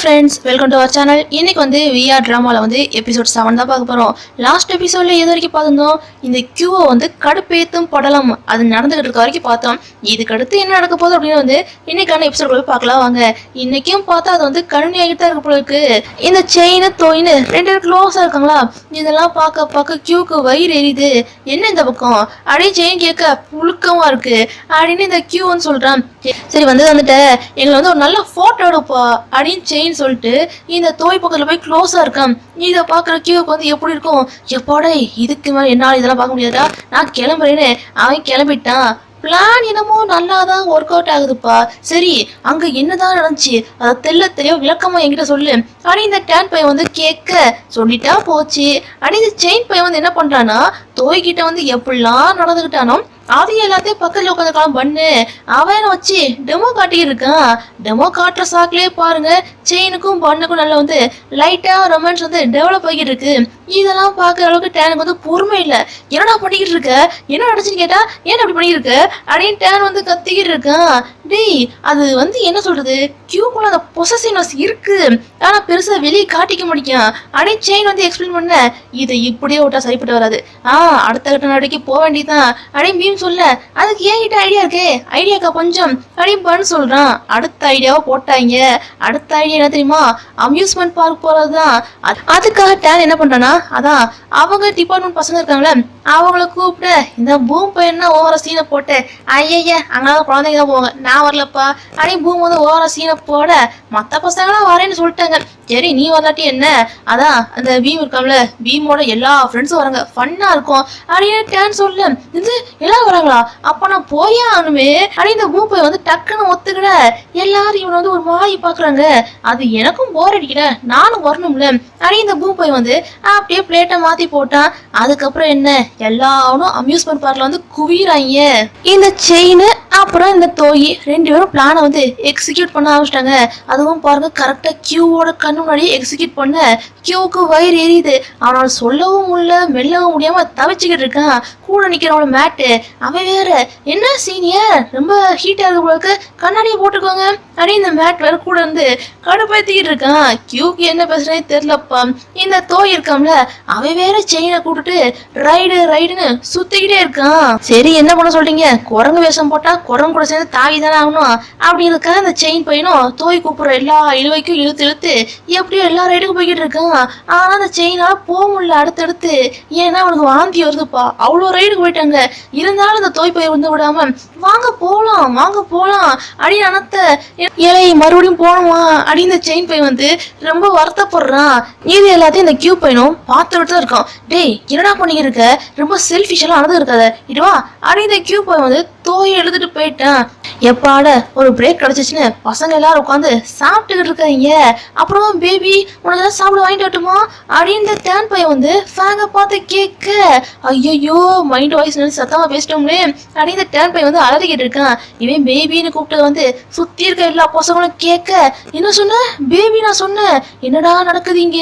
Friends, welcome to our channel. இன்னைக்கு வந்து VR ட்ராமாவில் வந்து எபிசோட் 7 தான் பார்க்க போகிறோம். லாஸ்ட் எபிசோடில் எது வரைக்கும் பார்த்துருந்தோம், இந்த கியூவை வந்து கடுப்பேத்தும் படலம் அது நடந்துகிட்டு இருக்க வரைக்கும் பார்த்தோம். இதுக்கு அடுத்து என்ன நடக்க போகுது அப்படின்னு வந்து இன்னைக்கான எபிசோட் போய் பார்க்கலாம் வாங்க. இன்னைக்கும் பார்த்தா அது வந்து கண்ணி ஆகிட்டு தான் இருக்க போல இருக்கு. இந்த செயின் தோயின் ரெண்டு பேரும் க்ளோஸாக இருக்காங்களா, இதெல்லாம் பார்க்க பார்க்க கியூக்கு வயிறு எரியுது. என்ன இந்த பக்கம் அப்படியே செயின் கேட்க புழுக்கமாக இருக்கு அப்படின்னு இந்த கியூ வந்து சொல்கிறான். சரி வந்துட்ட எங்களை வந்து ஒரு நல்ல ஃபோட்டோ எடுப்பா அப்படின்னு செயின் சொல்லிட்டு இந்த தோய் பக்கத்துல போய் க்ளோஸா இருக்கான். இதை பாக்குற கியூக்கு வந்து எப்படி இருக்கும், எப்போட இதுக்கு மேல என்னால இதெல்லாம் பார்க்க முடியாதா, நான் கிளம்புறேன்னு அவன் கிளம்பிட்டான். பிளான் என்னமோ நல்லாதான் ஒர்க் அவுட் ஆகுதுப்பா. சரி அங்க என்னதான் நடந்துச்சு அதை தெளிவா விளக்கமா என்கிட்ட சொல்லு அப்படின்னு இந்த டேன் பையன் வந்து கேட்க சொல்லிட்டா போச்சு. அப்படின்னு இந்த செயின் பையன் வந்து என்ன பண்றான்னா தோய்கிட்ட வந்து எப்படிலாம் நடந்துகிட்டானோ அது எல்லாத்தையும் பக்கத்துல உட்காந்து காலம் பண்ணு அவன் வச்சு டெமோ காட்டிட்டு இருக்கான். டெமோ காட்டுற சாக்குலயே பாருங்க செயினுக்கும் பண்ணுக்கும் நல்லா வந்து லைட்டா ரொமான்ஸ் வந்து டெவலப் ஆகிட்டு இருக்கு. இதெல்லாம் பார்க்குற அளவுக்கு டேனுக்கு வந்து பொறுமை இல்லை. என்னடா பண்ணிக்கிட்டு இருக்க, என்ன நடந்துச்சுன்னு கேட்டா ஏன் அப்படி பண்ணிட்டு இருக்க அப்படின்னு டேன் வந்து கத்திக்கிட்டு இருக்கான். டேய் அது வந்து என்ன சொல்றது, கியூக்குள்ள அந்த பொசசிவ்னஸ் இருக்கு ஆனா பெருசா வெளியே காட்டிக்க முடியும் அப்படின்னு செயின் வந்து எக்ஸ்பிளைன் பண்ண. இதை இப்படியே விட்டா சரிப்பட்டு வராது, அடுத்த கட்ட நடவடிக்கை போக வேண்டியதான் அப்படின்னு சொல்ல. அதுக்கு ஏன்கிட்ட ஐடியா இருக்கே, ஐடியாக்கா கொஞ்சம் அப்படின்னு பண்ணு சொல்றான். அடுத்த ஐடியாவை போட்டாங்க. அடுத்த ஐடியா என்ன தெரியுமா, அம்யூஸ்மெண்ட் பார்க் போறதுதான். அதுக்காக டேன் என்ன பண்றானா, அதான் அவங்க டிபார்ட்மெண்ட் பசங்க இருக்காங்களே அவங்கள கூப்பிட இந்த பூம் பையனா ஓவர சீனை போட்டு ஐய அங்கதான் குழந்தைங்க தான் போவாங்க நான் வரலப்பா அப்படின்னு பூம் வந்து ஓவர சீனை போட மற்ற பசங்களாம் வரேன்னு சொல்லிட்டாங்க. சரி நீ வரலாட்டி என்ன, அதான் அந்த பீம் இருக்காம்ல பீமோட எல்லா ஃப்ரெண்ட்ஸும் வராங்க ஃபன்னா இருக்கும் அப்படின்னு டேன் சொல்ல. இது எல்லாரும் வராங்களா, அப்ப நான் போயே ஆகணுமே அப்படின்னு இந்த பூம் பையன் வந்து டக்குன்னு ஒத்துக்கிட. எல்லாரும் இவனை வந்து ஒரு மாதிரி பாக்குறாங்க. அது எனக்கும் போர் அடிக்கல, நானும் வரணும்ல அப்படின்னு இந்த பூம் பையன் வந்து அப்படியே பிளேட்டை மாத்தி போட்டான். அதுக்கப்புறம் என்ன எல்லாரும் அம்யூஸ்மெண்ட் பார்க்ல வந்து குவிறாங்க. இந்த செயின் அப்புறம் இந்த தோயி ரெண்டு பேரும் பிளானை வந்து எக்ஸிக்யூட் பண்ண ஆரம்பிச்சிட்டாங்க. அதுவும் பாருங்க கரெக்டா கியூவோட கண்ணு முன்னாடி எக்ஸிக்யூட் பண்ண. கியூவுக்கு வயிறு எரியுது, அவனால சொல்லவும் முடியல மெல்லவும் முடியாம தவிச்சுக்கிட்டு இருக்கான். கூட நிக்கிறவனோட மேட்டு அவன் வேற என்ன சீனியர் ரொம்ப ஹீட்டா இருக்க போல இருக்கு கண்ணாடியை போட்டுக்கோங்க அப்படின்னு இந்த மேட் வேற கூட இருந்து கடுப்பாத்திக்கிட்டு இருக்கான். கியூக்கு என்ன பேசுறேன்னு தெரியலப்பா. இந்த தோய் இருக்கான்ல அவன் வேற செயினை கூப்பிட்டு ரைடுன்னு சுத்திக்கிட்டே இருக்கான். சரி என்ன பண்ண சொல்றீங்க, குரங்கு வேஷம் போட்டா குரங்கு கூட சேர்ந்து தாவி தானே ஆகணும் அப்படி இருக்க அந்த செயின் பையனும் தோய் கூப்பிடுற எல்லா இழுவைக்கும் இழுத்து எப்படியோ எல்லா ரைடுக்கும் போய்கிட்டு இருக்கான். ஆனா அந்த செயினால போக முடியல அடுத்தடுத்து, ஏன்னா அவனுக்கு வாந்தி வருதுப்பா. அவ்வளோ ரைடுக்கு போயிட்டாங்க. இருந்தாலும் அந்த தோய் பையன் வந்து விடாம வாங்க போலாம் அப்படின்னு அனத்த இலை மறுபடியும் போகணுமா அப்படின்னு செயின் பையன் வந்து ரொம்ப வருத்தப்படுறான். இது எல்லாத்தையும் இந்த கியூ பையனும் பார்த்துட்டு தான் இருக்கான். டேய் என்னடா பண்ணிக்கிட்டு இருக்க, ரொம்ப செல்ஃபிஷெல்லாம் அனது இருக்காத இதுவா அப்படின்னு இந்த கியூ பையன் வந்து தோயை எழுதிட்டு போயிட்டான். எப்பாட ஒரு பிரேக் கிடைச்சிச்சுன்னு பசங்க எல்லாரும் உட்காந்து சாப்பிட்டுக்கிட்டு இருக்காங்க. அப்புறம் பேபி உனக்கு ஏதாவது சாப்பிட வாங்கிட்டு வரட்டுமா அப்படின்னு இந்த டேன் பையன் வந்து ஃபேங்கை பார்த்து கேட்க, ஐயோ மைண்ட் வாய்ஸ் நினைச்சு சத்தமா பேசிட்டோம்லே அப்படின்னு இந்த டேன் பையன் வந்து அலறிக்கிட்டு இருக்கான். இவன் பேபின்னு கூப்பிட்டது வந்து சுத்தி இருக்க எல்லா பசங்களும் கேட்க, என்ன சொன்ன பேபி, நான் சொன்னேன் என்னடா நடக்குது இங்க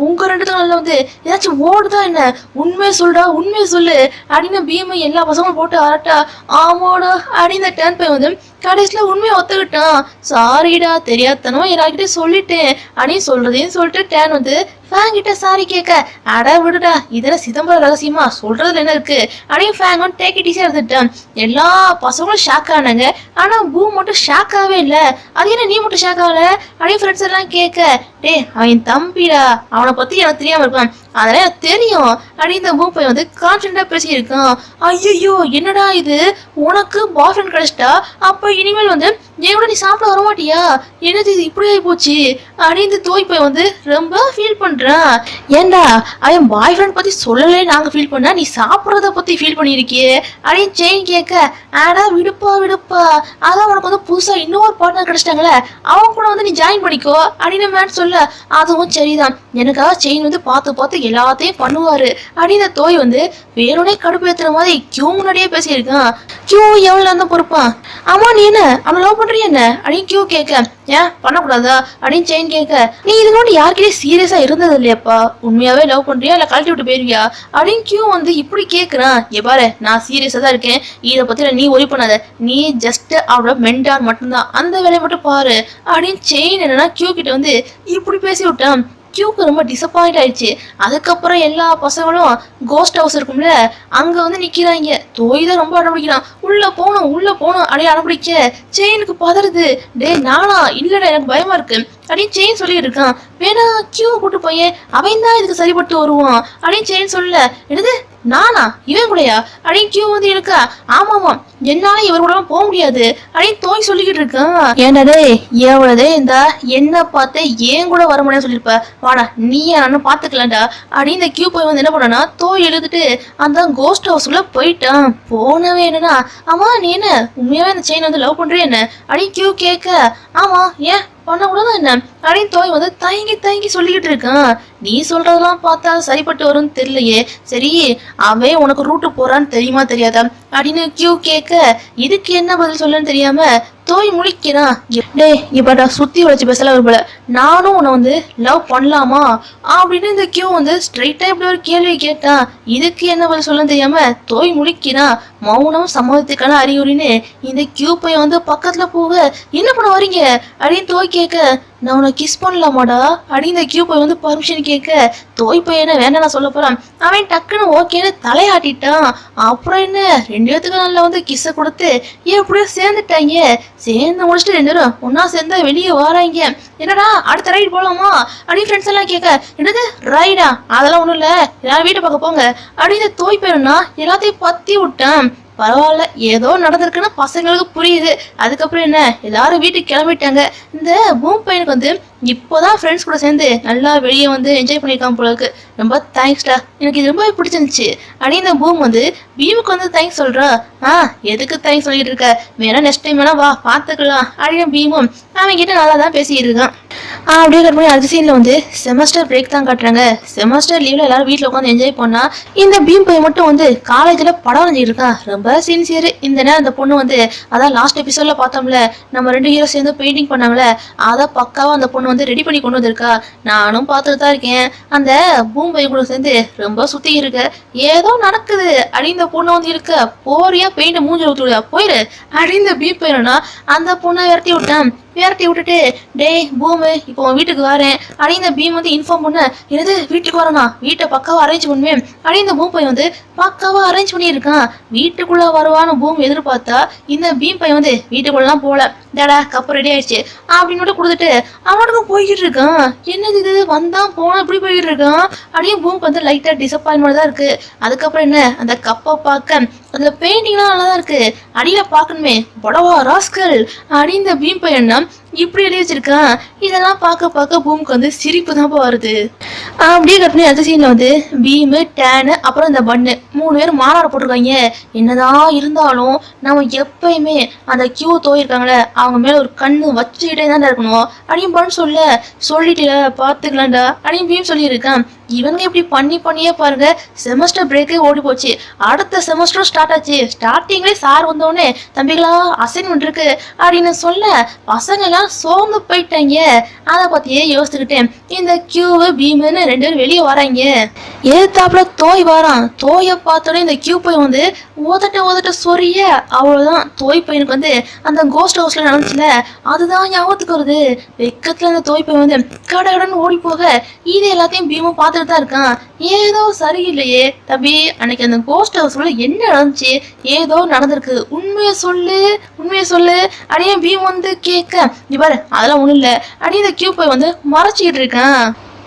உங்க ரெண்டு நாள்ல வந்து ஏதாச்சும் ஓடுதா என்ன, உண்மையை சொல்றா உண்மையை சொல்லு அப்படின்னு பீமை எல்லா பசங்களும் போட்டு அரட்டா. ஆமாடா அப்படின்னு டேன் பையன் வந்து கடைசியில உண்மையை ஒத்துக்கிட்டான். சாரிடா தெரியாதனமா எல்லார்கிட்டே சொல்லிட்டேன் அப்படின்னு சொல்றதையும் சொல்லிட்டு டேன் வந்து ஃபேங் கிட்ட சாரி கேட்க, அட விடுடா இதெல்லாம் சிதம்பரம் ரகசியமா சொல்றதுல என்ன இருக்கு அப்படின்னு ஃபேங் வந்து டேக் இட் ஈஸியா எடுத்துட்டான். எல்லா பசங்களும் ஷாக் ஆனாங்க. ஆனா பூம் மட்டும் ஷாக் ஆகவே இல்லை. அது என்ன நீ மட்டும் ஷாக் ஆகல அப்படின்னு ஃப்ரெண்ட்ஸ் எல்லாம் கேட்க, டே அவன் தம்பிடா அவனை பத்தி எனக்கு தெரியாம இருப்பான் அதெல்லாம் எனக்கு தெரியும் அப்படின்னு இந்த பூம் பையன் வந்து கான்ஃபிடண்டா பேசியிருக்கான். ஐயோ என்னடா இது உனக்கு பாய் ஃப்ரெண்ட் கிடைச்சிட்டா, அப்ப இனிமேல் வந்து என் நீ சாப்பிட வரமாட்டியா, என்னது இது இப்படி ஆகி போச்சு அப்படின்னு இந்த தோய் பையன் வந்து ரொம்ப ஃபீல் பண்றான். ஏண்டா அவன் பாய் ஃப்ரெண்ட் பத்தி சொல்லலே நாங்க ஃபீல் பண்ணா நீ சாப்பிட்றத பத்தி ஃபீல் பண்ணிருக்கியே அப்படின்னு செயின் கேட்க, ஆடா விடுப்பா அதான் உனக்கு வந்து புதுசா இன்னொரு பார்ட்னர் கிடைச்சிட்டாங்களே அவன் கூட வந்து நீ ஜாயின் பண்ணிக்கோ அப்படின்னு மேட் சொல்ல. அதுவும் சரிதான், எனக்காக செயின் வந்து பார்த்து எல்லாத்தையும் பண்ணுவாரு அப்படின்னு இந்த தோய் வந்து வேணுனே கடுப்பேத்துற மாதிரி கியூ முன்னாடியே பேசியிருக்கான். கியூ எவ்வளவு இருந்தா பொறுப்பான், ஆமா நீ என்ன அவனை லவ் பண்றிய என்ன அப்படின்னு கியூ கேட்க, ஏன் பண்ணக்கூடாதா அப்படின்னு செயின் கேட்க, நீ இது கூட யாருக்கிட்டே சீரியஸா இருந்தது இல்லையாப்பா, உண்மையாவே லவ் பண்றியா இல்ல கழட்டி விட்டு போயிருவியா அப்படின்னு கியூ வந்து இப்படி கேக்குறான். பாரு நான் சீரியஸா தான் இருக்கேன், இதை பத்தி நீ ஒரி பண்ணாத, நீ ஜஸ்ட் அவளோட மென்டார் மட்டும்தான், அந்த வேலையை மட்டும் பாரு அப்படின்னு செயின் என்னன்னா கியூ கிட்ட வந்து இப்படி பேசி விட்டான். கியூக்கு ரொம்ப டிசப்பாயிண்ட் ஆயிடுச்சு. அதுக்கப்புறம் எல்லா பசங்களும் கோஸ்ட் ஹவுஸ் இருக்கும்ல அங்க வந்து நிக்கிறாங்க. தோய் தான் ரொம்ப அடம்பிடிக்கிறான், உள்ள போகணும் அப்படியே அடம்பிடிக்க செயினுக்கு பதறுது. டே நானா, இல்லடா எனக்கு பயமா இருக்கு அப்படின்னு செயின் சொல்லி இருக்கான். வேணா கியூ கூட்டு போய் அவன் தான் இதுக்கு சரிப்பட்டு வருவான் அப்படின்னு செயின் சொல்ல, என்னது நானா இவன் கூடயா அப்படின்னு கியூ வந்து இருக்கா. ஆமாமா என்னால இவர் கூட போக முடியாது அப்படின்னு தோய் சொல்லிக்கிட்டு இருக்கான். ஏன்டா எவ்வளவுதே இந்த என்ன பார்த்து ஏன் கூட வர முடியாது சொல்லிருப்ப, வாடா நீ நானும் பாத்துக்கலாம்டா அப்படின்னு இந்த கியூ போய் வந்து என்ன பண்ணனா தோய் எழுதிட்டு அந்த கோஸ்ட் ஹவுஸ்க்குள்ள போயிட்டான். போனவே என்னன்னா, ஆமா நீ என்ன உண்மையாவே அந்த செயின் வந்து லவ் பண்றே என்ன அப்படின்னு கியூ கேட்க, ஆமா ஏன் பண்ணக்கூடாது என்ன அப்படின்னு தோய் வந்து தயங்கி சொல்லிக்கிட்டு இருக்கான். நீ சொல்றதெல்லாம் பார்த்தா சரிப்பட்டு வரும்னு தெரியலையே, சரி அவன் உனக்கு ரூட்டு போறான்னு தெரியுமா தெரியாதா அப்படின்னு கியூ கேட்க, இதுக்கு என்ன பதில் சொல்லன்னு தெரியாம தோய் முழிக்கிறான். டே இப்படா சுத்தி வளைச்சு பேசல ஒரு போல, நானும் உன்னை வந்து லவ் பண்ணலாமா அப்படின்னு இந்த கியூ வந்து ஸ்ட்ரைட்டா இப்படி ஒரு கேள்வி கேட்டான். இதுக்கு என்ன பதில் சொல்லன்னு தெரியாம தோய் முழிக்கிறான். மௌனம் சம்மதத்துக்கான அறிகுறின்னு இந்த கியூ பையன் வந்து பக்கத்துல போக, என்ன பண்ண வரீங்க அப்படின்னு தோய் கேட்க, நான் உன்னை கிஸ் பண்ணலாமாடா அப்படின்னு இந்த கியூ பையன் வந்து பர்மிஷன் கேட்க, தோய் பையனை வேண்டாம் நான் சொல்ல போறான். அவன் டக்குன்னு ஓகேன்னு தலையாட்டிட்டான். அப்புறம் என்ன 2 பேத்துக்கு நல்லா வந்து கிஸ்ஸை கொடுத்து எப்படியோ சேர்ந்துட்டாங்க. சேர்ந்து முடிச்சுட்டு 2 பேரும் ஒன்னா சேர்ந்தா வெளியே வராங்க. என்னடா அடுத்த ரைடு போலாமா அப்படின்னு ஃப்ரெண்ட்ஸ் எல்லாம் கேட்க, என்னது ரைடா, அதெல்லாம் ஒண்ணும் இல்ல எல்லாரும் வீட்டை பார்க்க போங்க அப்படின்னு தோய் பையனா எல்லாத்தையும் பத்தி விட்டான். பரவாயில்ல ஏதோ நடந்திருக்குன்னு பசங்களுக்கு புரியுது. அதுக்கப்புறம் என்ன எல்லாரும் வீட்டுக்கு கிளம்பிட்டாங்க. இந்த பூம் பையனுக்கு வந்து இப்போதான் ஃப்ரெண்ட்ஸ் கூட சேர்ந்து நல்லா வெளியே வந்து என்ஜாய் பண்ணியிருக்கான் போல இருக்கு. ரொம்ப தேங்க்ஸ்டா, எனக்கு இது ரொம்ப பிடிச்சிருந்துச்சு அப்படின்னு இந்த பூம் வந்து பீமுக்கு வந்து தேங்க்ஸ் சொல்றா. எதுக்கு தேங்க்ஸ் சொல்லிட்டு இருக்க, வேணா நெக்ஸ்ட் டைம் வேணா வா பாத்துக்கலாம் அப்படின்னு பீமும் அவன் கிட்ட நல்லா தான் பேசிட்டு இருக்கான். அப்படியே கட் பண்ணி அடுத்த சீன்ல வந்து செமஸ்டர் பிரேக் தான் காட்டுறாங்க. செமஸ்டர் லீவ்ல எல்லாரும் வீட்டுல உட்காந்து என்ஜாய் பண்ணா இந்த பீம் பையன் மட்டும் வந்து காலேஜ்ல படம் வரைஞ்சிட்டு இருக்கான். ரொம்ப சின்சியர். இந்த நேரம் அந்த பொண்ணு வந்து அதான் லாஸ்ட் எபிசோட்ல பார்த்தோம்ல நம்ம 2 ஹீரோ சேர்ந்து பெயிண்டிங் பண்ணாங்களே, அதை பக்காவா அந்த பொண்ணு வந்து ரெடி பண்ணி கொண்டு வந்திருக்கா. நானும் பார்த்துட்டு தான் இருக்கேன். அந்த பூம் பையன் கூட சேர்ந்து ரொம்ப சுத்தி இருக்க, ஏதோ நடக்குது அப்படின்னு இந்த பொண்ணு வந்து இருக்க, போறியா பெயிண்ட் மூஞ்சி ஊத்துடியா போயிரு அப்படின்னு இந்த பீம் பையனா அந்த பொண்ணை விரட்டி விட்டுட்டு, டேய் பூமு இப்போ உன் வீட்டுக்கு வரேன் அப்படின்னு இந்த பீம் வந்து இன்ஃபார்ம் பண்ண, என்னது வீட்டுக்கு வரனா, வீட்டை பக்காவா அரேஞ்ச் பண்ணுவேன் அப்படின்னு இந்த பூம் பையன் வந்து பக்காவா அரேஞ்ச் பண்ணியிருக்கான். வீட்டுக்குள்ள வருவான்னு பூம் எதிர்பார்த்தா இந்த பீம் பையன் வந்து வீட்டுக்குள்ளலாம் போல, டேடா கப்பு ரெடி ஆயிடுச்சு அப்படின்னு கொடுத்துட்டு அவனுக்கும் போய்கிட்டு இருக்கான். என்னது இது வந்தான் போனா இப்படி போய்கிட்டு இருக்கான் அப்படின்னு பூம் வந்து லைட்டா டிசப்பாயின்மெண்ட் தான் இருக்கு. அதுக்கப்புறம் என்ன அந்த கப்பை பார்க்க அதுல பெயிண்டிங்லாம் நல்லா தான் இருக்கு, அடியில பாக்கணுமே படவா ராஸ்கல் அப்படின்னு இந்த பீம் பையன் இப்படி எழுதி வச்சிருக்கான். இதெல்லாம் பார்க்க பூமுக்கு வந்து சிரிப்பு தான் வருது. அப்படியே கட் பண்ணி அடுத்த சீன்ல வந்து பீமு டேனு அப்புறம் இந்த பன்னு 3 பேரும் மாநாடு போட்டிருக்காங்க. என்னதான் இருந்தாலும் நம்ம எப்பயுமே அந்த கியூ தோயிருக்காங்களே அவங்க மேல ஒரு கண்ணு வச்சுக்கிட்டே தான் இருக்கணும் அப்படின்னு பண்ணு சொல்லிட்டு பாத்துக்கலாம்டா அப்படின்னு பீம் சொல்லியிருக்கான். இவங்க இப்படி பண்ணியே பாருங்க செமஸ்டர் பிரேக்கே ஓடி போச்சு. அடுத்த செமஸ்டரும் ஸ்டார்ட் ஆச்சு. ஸ்டார்டிங்லேயே சார் வந்தோடனே தம்பிகளா அசைன்மெண்ட் இருக்கு அப்படின்னு சொல்ல பசங்க எல்லாம் சோர்ந்து போயிட்டாங்க. அதை பத்தியே யோசிச்சுக்கிட்டேன் இந்த கியூவு பீமுன்னு 2 பேரும் வெளியே வராங்க. எதிர்த்தாப்புல தோய் வரான். தோயை பார்த்தோன்னே இந்த கியூ போய் வந்து ஓதட்ட சொரிய, அவ்வளவுதான் தோய் பையனுக்கு வந்து அந்த கோஸ்ட் ஹவுஸ்ல நடந்துச்சுல அதுதான் ஞாபகத்துக்கு வருது. வெக்கத்துல அந்த தோய் பையன் வந்து கடன்னு ஓடி போக இது எல்லாத்தையும் பீமும் பார்த்துட்டு தான் இருக்கான். ஏதோ சரியில்லையே தம்பி, அன்னைக்கு அந்த கோஸ்ட் ஹவுஸ்ல என்ன நடந்துச்சு, ஏதோ நடந்திருக்கு, உண்மையை சொல்லு அப்படியே பீம் வந்து கேட்க, பாரு அதெல்லாம் ஒண்ணும் இல்ல அப்படியே இந்த கியூ போய் வந்து மறைச்சிக்கிட்டு இருக்கான்.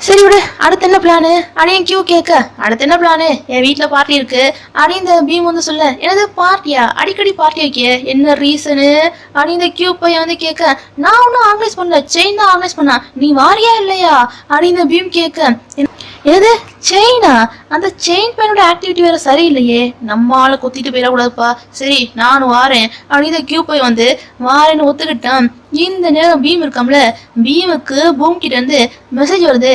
சரி விடு அடுத்து என்ன பிளானு அப்படின்னு கியூ கேட்க, அடுத்து என்ன பிளானு, என் வீட்டுல பார்ட்டி இருக்கு அப்படின்னு இந்த பீம் வந்து சொல்ல, என்னது பார்ட்டியா, அடிக்கடி பார்ட்டி வைக்க என்ன ரீசனு அப்படின்னு இந்த கியூ பையன் வந்து கேட்க, நான் ஒன்னும் ஆர்கனைஸ் பண்ணல செயின் தான் ஆர்கனைஸ் பண்ணா, நீ வாரியா இல்லையா அப்படின்னு இந்த பீம் கேட்க, என்னது செயினா, அந்த செயின் பையனோட ஆக்டிவிட்டி வேற சரியில்லையே, நம்ம ஆளை கொத்திட்டு போயிடக்கூடாதுப்பா, சரி நானும் வாரேன் அப்படின்னு இந்த கியூ பையன் வந்து வாரேன்னு ஒத்துக்கிட்டான். இந்த நேரம் பீம் இருக்காம்ல, பீமுக்கு பூம் கிட்ட இருந்து மெசேஜ் வருது,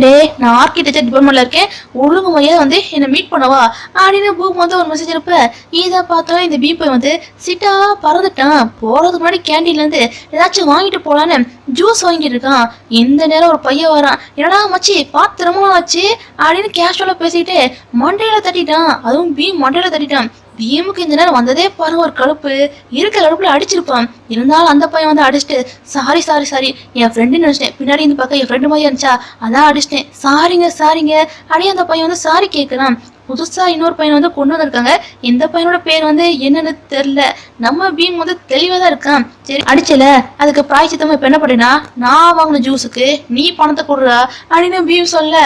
டே நான் ஆர்கிடெக்சர் டிபார்ட்மெண்ட்ல இருக்கேன், ஒழுங்கு முறையா வந்து என்ன மீட் பண்ணவா அப்படின்னு பூம் வந்து ஒரு மெசேஜ் இருப்ப. இதை பார்த்தா இந்த பீம் போய் வந்து சிட்டா பறந்துட்டான். போறதுக்கு முன்னாடி கேண்டீன்ல இருந்து ஏதாச்சும் வாங்கிட்டு போலான்னு ஜூஸ் வாங்கிட்டு இருக்கான். இந்த நேரம் ஒரு பையன் வரான். என்னடா மச்சி பார்த்து ரொம்ப நாள் ஆச்சு அப்படின்னு கேஷுவலா பேசிட்டு மண்டையில தட்டிட்டான். அதுவும் பீம் மண்டையில தட்டிட்டான். பீமுக்கு இந்த நேரம் வந்ததே பாருங்க ஒரு கடுப்பு. இருக்க கடுப்புல அடிச்சிருப்பான். இருந்தாலும் அந்த பையன் வந்து அடிச்சுட்டு சாரி சாரி சாரி என் ஃப்ரெண்டு நினைச்சிட்டேன், பின்னாடி இந்த பக்கம் என் ஃப்ரெண்டு மாதிரி இருந்துச்சா அதான் அடிச்சிட்டேன், சாரிங்க சாரிங்க அப்படியே அந்த பையன் வந்து சாரி கேட்கறான். புதுசா இன்னொரு பையன் வந்து கொண்டு வந்திருக்காங்க. இந்த பையனோட பேர் வந்து என்னன்னு தெரியல. நம்ம பீம் வந்து தெளிவா தான் இருக்கான். சரி அடிச்சல அதுக்கு பிராய்ச்சித்தமா இப்ப என்ன பண்ணினா, நான் வாங்கின ஜூஸுக்கு நீ பணத்தை கொடுறா அப்படின்னு பீம் சொல்ல,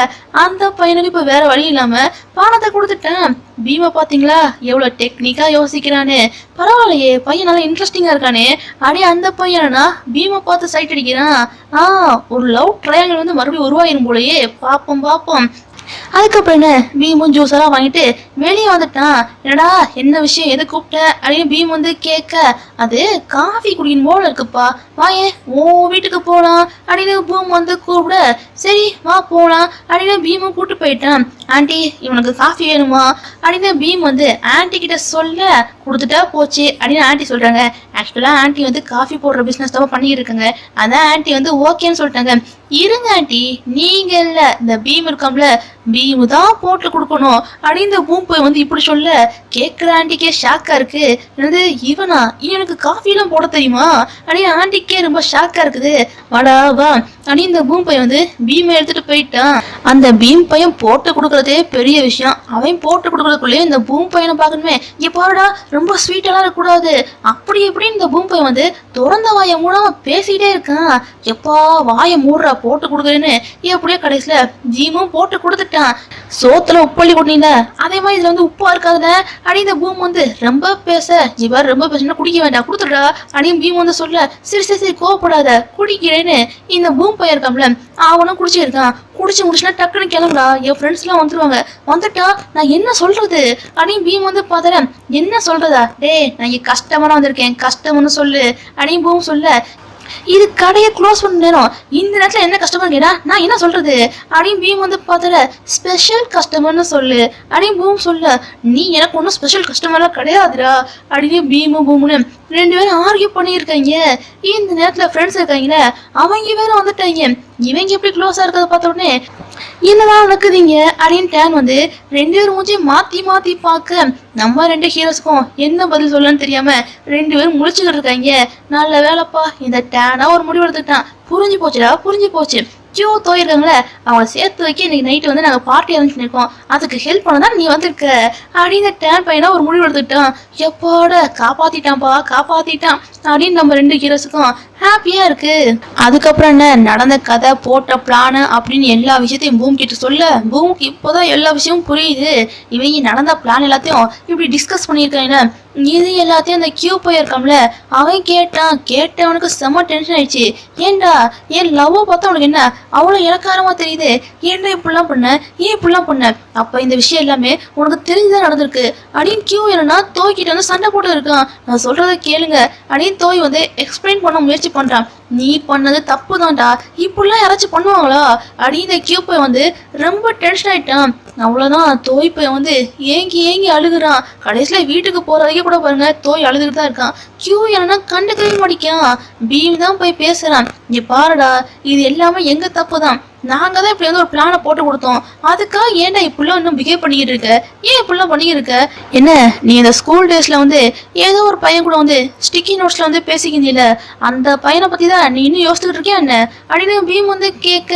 அந்த பையனுக்கு இப்ப வேற வழி இல்லாம பணத்தை கொடுத்துட்டேன். பீமை பாத்தீங்களா எவ்வளவு டெக்னிக்கா யோசிக்கிறானு. பரவாயில்லையே பையன் நல்லா இன்ட்ரெஸ்டிங்கா இருக்கானே அப்படியே அந்த பையனா பீமை பார்த்து சைட் அடிக்கிறான். ஒரு லவ் ட்ரையாங்கிள் வந்து மறுபடியும் உருவாயிரும் போலயே. பாப்போம் பாப்போம். அதுக்கப்புறம் என்ன பீமும் ஜூஸ் எல்லாம் வாங்கிட்டு வெளியே வந்துட்டான். என்னடா என்ன விஷயம், எது கூப்பிட்ட அப்படின்னு பீம் வந்து கேட்க, அது காஃபி குடிக்கணும் போல இருக்குப்பா, வாயே ஓ வீட்டுக்கு போலாம் அப்படின்னு பூம் வந்து கூப்பிட, சரி வா போலாம் அப்படின்னு பீமும் கூப்பிட்டு போயிட்டான். ஆண்டி இவனுக்கு காஃபி வேணுமா அப்படின்னு பீம் வந்து ஆன்டி கிட்ட சொல்ல, கொடுத்துட்டா போச்சு அப்படின்னு ஆன்டி சொல்றாங்க. ஆக்சுவலா ஆன்டி வந்து காஃபி போடுற பிசினஸ் தான் பண்ணிட்டு இருக்காங்க. அதான் ஆன்டி வந்து ஓகேன்னு சொல்லிட்டாங்க. இருங்க ஆண்டி நீங்க இல்ல இந்த பீம் இருக்கோம்ல, பீமு தான் போட்டு கொடுக்கணும் அப்படின்னு இந்த பூம் போய் வந்து இப்படி சொல்ல, கேட்குற ஆண்டிக்கே ஷாக்கா இருக்கு. என்னது இவனா, இவனுக்கு காஃபி எல்லாம் போட தெரியுமா அப்படின்னு ஆண்டிக்கே ரொம்ப ஷாக்கா இருக்குது. வாடா வா அப்படின்னு இந்த பூம் பையன் வந்து பீமை எடுத்துட்டு போயிட்டான். அந்த பீம் பையன் போட்டு கொடுக்கறதே பெரிய விஷயம். அவன் போட்டு கொடுக்கறதுக்குள்ளே இந்த பூம் பையனை பார்க்கணுமே, இங்க பாருடா ரொம்ப ஸ்வீட்டெல்லாம் இருக்கக்கூடாது அப்படி இப்படின்னு இந்த பூம் பையன் வந்து திறந்த வாயை மூடாம பேசிக்கிட்டே இருக்கான். எப்பா வாயை மூடுறா போட்டு கொடுக்குறேன்னு எப்படியோ கடைசியில ஜீமும் போட்டு கொடுத்துட்டான். சோத்துல உப்பள்ளி கொட்டினீங்க அதே மாதிரி இதுல வந்து உப்பா இருக்காதுல அப்படின்னு இந்த பூம் வந்து ரொம்ப பேச, இவர் ரொம்ப பேசினா குடிக்க வேண்டாம் கொடுத்துடா அப்படின்னு பீம் வந்து சொல்ல, சரி சரி சரி கோவப்படாத குடிக்கிறேன்னு இந்த பூம் பையன் இருக்கான்ல அவனும் குடிச்சு இருக்கான். குடிச்சு முடிச்சுனா டக்குன்னு கிளம்புடா என் ஃப்ரெண்ட்ஸ் எல்லாம் வந்துருவாங்க, வந்துட்டா நான் என்ன சொல்றது அப்படின்னு பீம் வந்து பாத்தறேன். என்ன சொல்றதா, டே நான் இங்க கஸ்டமரா வந்திருக்கேன் கஸ்டமர்னு சொல்லு அப்படின்னு பூம் சொல்ல, இது கடையை க்ளோஸ் பண்ண நேரம் இந்த நேரத்துல என்ன கஸ்டமர் கேட்டா நான் என்ன சொல்றது அப்படின்னு பீம் வந்து பார்த்தல, ஸ்பெஷல் கஸ்டமர்னு சொல்லு அப்படின்னு பூம் சொல்ல, நீ எனக்கு ஒன்றும் ஸ்பெஷல் கஸ்டமர்லாம் கிடையாதுடா அப்படின்னு பீமும் பூமுன்னு ரெண்டு பேரும் ஆர்கியூ பண்ணியிருக்காங்க. இந்த நேரத்துல ஃப்ரெண்ட்ஸ் இருக்காங்களே அவங்க வேற வந்துட்டாங்க. இவங்க எப்படி க்ளோஸா இருக்கிறத பார்த்த உடனே என்னதான் நடக்குதுங்க அப்படின்னு டேன் வந்து ரெண்டு பேரும் மூஞ்சியும் மாத்தி மாத்தி பார்க்க, நம்ம ரெண்டு ஹீரோஸ்க்கும் என்ன பதில் சொல்லணும்னு தெரியாம ரெண்டு பேரும் முழிச்சுக்கிட்டு இருக்காங்க. நல்ல வேலைப்பா இந்த டேனா ஒரு முடிவு எடுத்துக்கிட்டான். புரிஞ்சு போச்சுடா புரிஞ்சு போச்சு. கியூ தோயிருக்காங்களே அவங்கள சேர்த்து வைக்க இன்னைக்கு நைட்டு வந்து நாங்கள் பார்ட்டி அரேஞ்ச் பண்ணியிருக்கோம், அதுக்கு ஹெல்ப் பண்ணதான் நீ வந்திருக்க அப்படின்னு டேன் பையனா ஒரு முடிவு எடுத்துக்கிட்டான். எப்பாட காப்பாத்திட்டான்ப்பா காப்பாத்திட்டான் அப்படின்னு நம்ம ரெண்டு ஹீரோஸுக்கும் ஹாப்பியா இருக்கு. அதுக்கப்புறம் என்ன நடந்த கதை போட்ட பிளான் அப்படின்னு எல்லா விஷயத்தையும் பூம் கிட்ட சொல்ல, பூமுக்கு இப்போதான் எல்லா விஷயமும் புரியுது. இவங்க நடந்த பிளான் எல்லாத்தையும் இப்படி டிஸ்கஸ் பண்ணியிருக்காங்க. இது எல்லாத்தையும் அந்த கியூ போயிருக்கான்ல அவன் கேட்டவனுக்கு செம்ம டென்ஷன் ஆயிடுச்சு. ஏன்டா என் லவ் பார்த்தா உனக்கு என்ன அவ்வளோ இலக்காரமா தெரியுது, ஏன்டா இப்படிலாம் பண்ண ஏன் இப்படிலாம் பண்ண, அப்ப இந்த விஷயம் எல்லாமே உனக்கு தெரிஞ்சுதான் நடந்திருக்கு அப்படின்னு கியூ என்னன்னா தோய்கிட்ட வந்து சண்டை போட்டு இருக்கான். நான் சொல்றதை கேளுங்க அப்படின்னு தோய் வந்து எக்ஸ்பிளைன் பண்ண முயற்சி பண்றான். நீ பண்ணது தப்பு தான்டா, இப்படிலாம் யாராச்சும் பண்ணுவாங்களா அப்படின்னு இந்த கியூ போய் வந்து ரொம்ப டென்ஷன் ஆயிட்டான். அவ்வளவுதான் தோய் போய் வந்து ஏங்கி ஏங்கி அழுகுறான். கடைசியில வீட்டுக்கு போற வரைக்கும் கூட பாருங்க தோய் அழுதுகிட்டு தான் இருக்கான். கியூ என்னன்னா கண்டுக்கவே மாட்டிக்கான். பீம் தான் போய் பேசுறான், இங்க பாருடா இது எல்லாமே எங்க தப்பு தான், நாங்க தான் இப்படி வந்து ஒரு பிளானை போட்டு கொடுத்தோம், அதுக்காக ஏன்டா இப்படிலாம் இன்னும் பிஹேவ் பண்ணிக்கிட்டு இருக்க, ஏன் இப்படிலாம் பண்ணிக்கிட்டு இருக்க, என்ன நீ இந்த ஸ்கூல் டேஸ்ல வந்து ஏதோ ஒரு பையன் கூட வந்து ஸ்டிக்கி நோட்ஸ்ல வந்து பேசிக்கிந்தீல அந்த பையனை பத்தி தான் நீ இன்னும் யோசிச்சுட்டு இருக்கியா என்ன அப்படின்னு பீம் வந்து கேட்க,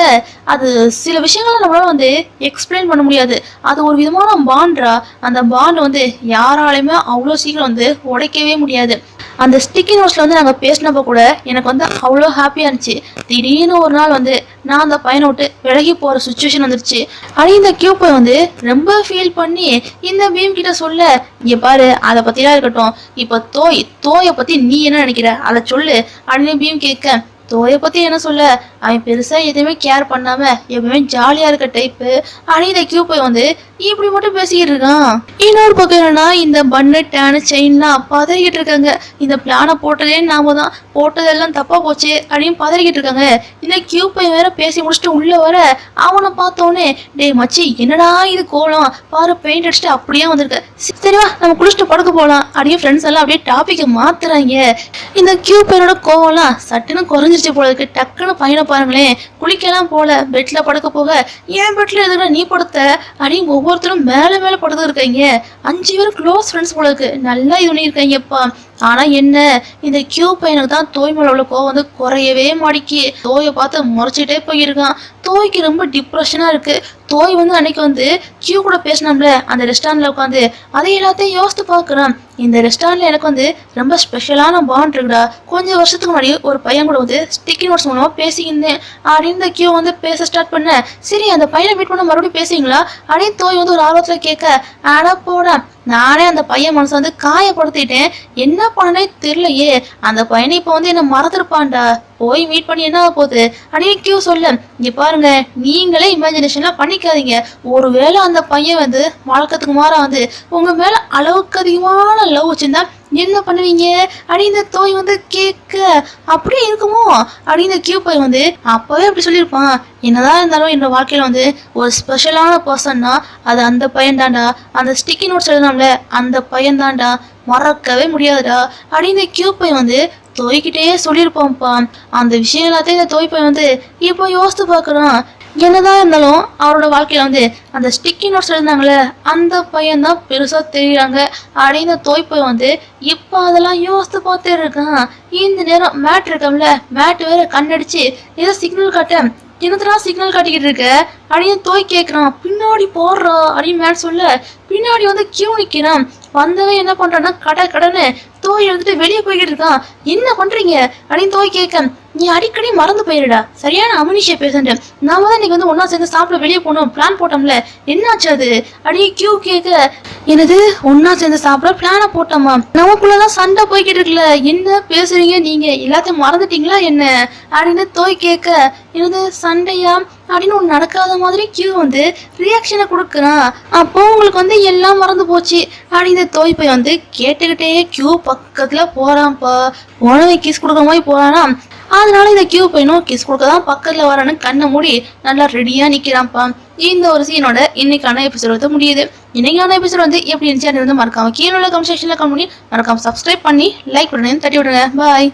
அது சில விஷயங்களை நம்மளால வந்து எக்ஸ்பிளைன் பண்ண முடியாது, அது ஒரு விதமான பாண்டா, அந்த பாண்ட் வந்து யாராலையுமே அவ்வளோ சீக்கிரம் வந்து உடைக்கவே முடியாது. அந்த ஸ்டிக்கி நோட்ஸ்ல வந்து நாங்கள் பேசினப்ப கூட எனக்கு வந்து அவ்வளோ ஹாப்பியாக இருந்துச்சு. திடீர்னு ஒரு நாள் வந்து நான் அந்த பையனை விட்டு விலகி போகிற சுச்சுவேஷன் வந்துருச்சு அப்படின்னு இந்த கியூப்பை வந்து ரொம்ப ஃபீல் பண்ணி இந்த பீம் கிட்ட சொல்ல, இங்கே பாரு அதை பற்றிலாம் இருக்கட்டும், இப்போ தோயை பற்றி நீ என்ன நினைக்கிற அதை சொல்லு அப்படின்னு பீம் கேட்க, தோயை பத்தி என்ன சொல்ல, அவன் பெருசா எதுவுமே கேர் பண்ணாம எப்பவுமே ஜாலியா இருக்க டைப்பு. ஆனா இந்த கியூ போய் வந்து இப்படி மட்டும் பேசிக்கிட்டு இருக்கான். இன்னொரு பக்கம் என்னன்னா, இந்த பன்னு டேனு செயின்லாம் பதறிக்கிட்டு இருக்காங்க. இந்த பிளானை போட்டதே நாம தான், போட்டதெல்லாம் தப்பா போச்சு அப்படின்னு பதறிக்கிட்டு இருக்காங்க. இந்த கியூ போய் வேற பேசி முடிச்சுட்டு உள்ள வர அவனை பார்த்தோன்னே, டேய் மச்சி என்னடா இது கோலம் பாரு, பெயிண்ட் அடிச்சுட்டு அப்படியே வந்திருக்க, சரிவா நம்ம குளிச்சுட்டு படுக்க போகலாம் அப்படின்னு ஃப்ரெண்ட்ஸ் எல்லாம் அப்படியே டாபிக்கை மாத்துறாங்க. இந்த கியூ பையனோட கோவம்லாம் சட்டுன்னு குறைஞ்சிருச்சு போல இருக்கு. டக்குன்னு பையனை பாருங்களேன், குளிக்கலாம் போல பெட்ல படுக்க போக, ஏன் பெட்ல எதுக்கு நீ படுத்த அப்படின்னு ஒவ்வொருத்தரும் மேல மேல படுத்து இருக்காங்க. 5 பேரும் க்ளோஸ் ஃப்ரெண்ட்ஸ் போல இருக்கு, நல்லா இது பண்ணியிருக்காங்கப்பா. ஆனா என்ன, இந்த கியூ பையனுக்கு தான் தோய் மேல உள்ள கோவம் வந்து குறையவே மாடிக்கு. தோயை பார்த்து முறைச்சிட்டே போயிருக்கான். தோய்க்கு ரொம்ப டிப்ரெஷனா இருக்கு. தோய் வந்து அன்னைக்கு வந்து கியூ கூட பேசினோம்ல அந்த ரெஸ்டாரண்ட்ல உட்காந்து, அதை எல்லாத்தையும் யோசித்து பார்க்குறான். இந்த ரெஸ்டாரண்ட்ல எனக்கு வந்து ரொம்ப ஸ்பெஷலான பாண்ட் இருக்குடா. கொஞ்சம் வருஷத்துக்கு முன்னாடி ஒரு பையன் கூட வந்து ஸ்டிக்கி நோட்ஸ் மூலமா பேசிக்கிருந்தேன் அப்படின்னு இந்த கியூ வந்து பேச ஸ்டார்ட் பண்ண. சரி அந்த பையனை மீட் பண்ண மறுபடியும் பேசுவீங்களா அப்படின்னு தோய் வந்து ஒரு ஆர்வத்துல கேட்க, ஆனா போடா நானே அந்த பையன் மனசை வந்து காயப்படுத்திட்டேன், என்ன பண்ணனே தெரியலையே, அந்த பையனை இப்போ வந்து என்ன மறந்துருப்பான்டா, போய் மீட் பண்ணி என்ன போகுது அப்படின்னு கியூ சொல்ல. இங்க பாருங்க, நீங்களே இமேஜினேஷன்லாம் பண்ணிக்காதீங்க. ஒருவேளை அந்த பையன் வந்து வழக்கத்துக்கு மாறா வந்து உங்க மேல அளவுக்கு அதிகமான லவ் வச்சிருந்தா என்ன பண்ணுவீங்க அப்படின்னு தோய் வந்து கேட்க, அப்படியே இருக்குமோ அப்படின்னு கியூ பையன் வந்து அப்பவே அப்படி சொல்லியிருப்பான். என்னதான் இருந்தாலும் என்னோட வாழ்க்கையில வந்து ஒரு ஸ்பெஷலான பர்சன்னா அது அந்த பையன் தான்டா, அந்த ஸ்டிக்கி நோட்ஸ் எழுதினோம்ல அந்த பையன் தான்டா, மறக்கவே முடியாதுடா அப்படின்னு கியூ பையன் வந்து தோய்கிட்டே சொல்லியிருப்பான்ப்பா. அந்த விஷயம் எல்லாத்தையும் இந்த தோய் பையன் வந்து இப்போ யோசித்து பார்க்குறான். என்னதான் இருந்தாலும் அவரோட வாழ்க்கையில வந்து அந்த ஸ்டிக்கி நோட்ஸ் எழுந்தாங்களே அந்த பையன் தான் பெருசா தெரியுறாங்க அப்படின்னு தோய் பையன் வந்து இப்போ அதெல்லாம் யோசித்து பார்த்தே இருக்கான். இந்த நேரம் மேட் இருக்கம்ல, மேட் வேற கண்ணடிச்சு ஏதோ சிக்னல் காட்ட, என்னதுனா சிக்னல் காட்டிக்கிட்டு இருக்க அப்படின்னு தோய் கேட்குறான். பின்னாடி போடுறா அப்படின்னு மேட் சொல்ல, பின்னாடி வந்து கியூ நிற்கிறான். வந்தவன் என்ன பண்றான்னா கடன்னு தோய் எடுத்துட்டு வெளியே போய்கிட்டு இருக்கான். என்ன பண்றீங்க அப்படின்னு தோய் கேட்க, நீ அடிக்கடி மறந்து போயிருடா, சரியான அமுனிஷிய பேசண்ட், நாம தான் இன்னைக்கு வந்து ஒன்னா சேர்ந்து சாப்பிட வெளியே போனோம் பிளான் போட்டோம்ல, என்னாச்சு அது அப்படின்னு கியூ கேட்க, என்னது ஒன்னா சேர்ந்து சாப்பிட பிளான போட்டோமா, நமக்குள்ளதான் சண்டை போய்கிட்டு இருக்குல்ல, என்ன பேசுறீங்க நீங்க, எல்லாத்தையும் மறந்துட்டீங்களா என்ன அப்படின்னு தோய் கேட்க, என்னது சண்டையா அப்படின்னு ஒன்று நடக்காத மாதிரி கியூ வந்து ரியாக்ஷனை கொடுக்குறான். அப்போ உங்களுக்கு வந்து எல்லாம் மறந்து போச்சு அப்படின்னு தோய் போய் வந்து கேட்டுக்கிட்டே கியூ பக்கத்துல போறான்ப்பா. உணவை கிஸ் கொடுக்குற மாதிரி போறானா, அதனால இந்த கியூ பையனும் கிஸ் கொடுக்க தான் பக்கத்துல வரான்னு கண்ணை மூடி நல்லா ரெடியா நிக்கிறான்ப்பா. இந்த ஒரு சீனோட இன்னைக்கான எபிசோட் வந்து முடியுது. இன்னைக்கான எபிசோட் வந்து எப்படி இருந்துச்சு வந்து மறக்காம கீழே உள்ள கமெண்ட் செக்ஷன்ல கமெண்ட் பண்ணி மறக்காம சப்ஸ்கிரைப் பண்ணி லைக் பண்ணுங்க, தட்டி விடுங்க. பாய்.